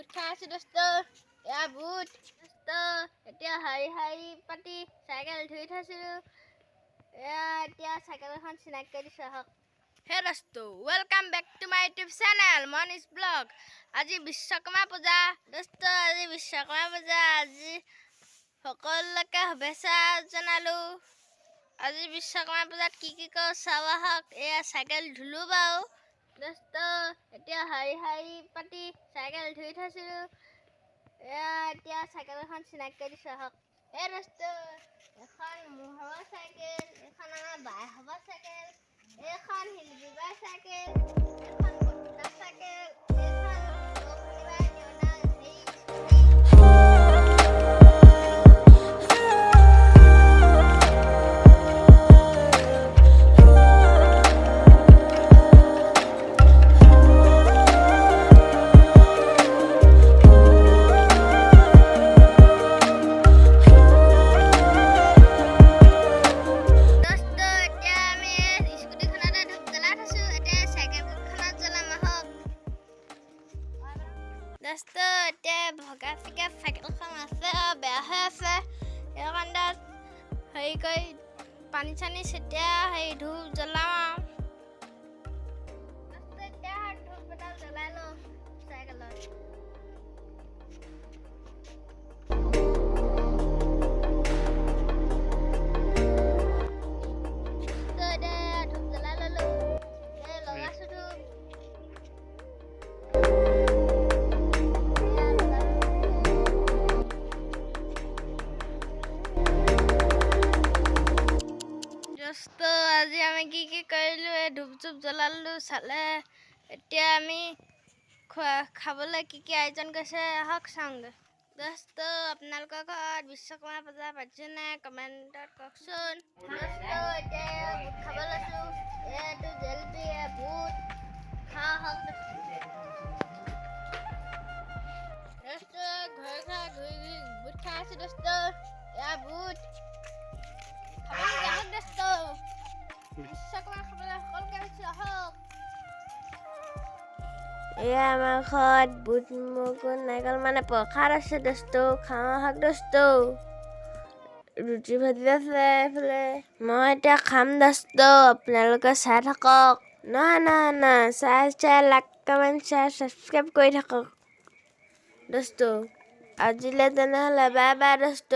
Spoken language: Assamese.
বুট খাই আছো দোস্ত এয়া বুট দোস্ত এতিয়া হাৰি পাতি চাইকেল ধুই থৈছিলো এয়া এতিয়া চাইকেলখন চিনাকি কৰি দিছো আহক হে দোস্ত welcome back to my YouTube channel Moni's vlog আজি বিশ্বকৰ্মা পূজা দোস্ত আজি বিশ্বকৰ্মা পূজা আজি সকলোকে শুভেচ্ছা জনালো আজি বিশ্বকৰ্মা পূজাত কি কৰো চাব আহক এয়া চাইকেল ধুলো বাৰু দোস্ত এতিয়া হাৰি পাতি চাইকেল ধুই থৈছিলো এয়া এতিয়া চাইকেলখন চিনাকি কৰি দিছো আহক এই দোস্ত এখন মোৰ হ'ব চাইকেল এখন আমাৰ বাই হ'ব চাইকেল এইখন হিলবিবাই চাইকেল এখন বৰ্তা চাইকেল এইখন লখিবাই নিয়না দোস্ত এতিয়া ভগা চিগা চাইকেলখন আছে বেয়া হৈ আছে সেইকাৰণে হেৰি কৰি পানী চানী ছটিয়াই হেৰি ধূপ জ্বলাওঁ দোস্ত এতিয়া ধূপ এডাল জ্বলাই লওঁ চাইকেলত দোস্ত আজি আমি কি কৰিলোঁ এই ধূপ চুপ জ্বলালোঁ চালে এতিয়া আমি খাবলৈ কি আয়োজন কৰিছে আহক চাওঁগৈ দোস্ত আপোনালোকৰ ঘৰত বিশ্বকৰ্মা পূজা পাতিছে নাই কমেণ্টত কওকচোন দোস্ত এতিয়া বুট খাব লৈছোঁ এইটো জেলেপি বুট খাওঁ আহক দোস্ত ঘৰে ঘূৰি বুট খাই আছোঁ দোস্ত এয়া বুট এয়া আমাৰ ঘৰত বুট মগু নাৰিকল মানে প্ৰসাদ আছে দোস্ত খাওঁ আহক দোস্ত ৰুটি ভাজি আছে এইফালে মই এতিয়া খাম দোস্ত আপোনালোকে চাই থাকক নহয় চাই লাইক কমেণ্ট শ্বেয়াৰ ছাবস্ক্ৰাইব কৰি থাকক দোস্ত আজিলৈ তেনেহ'লে বাই বাই দোস্ত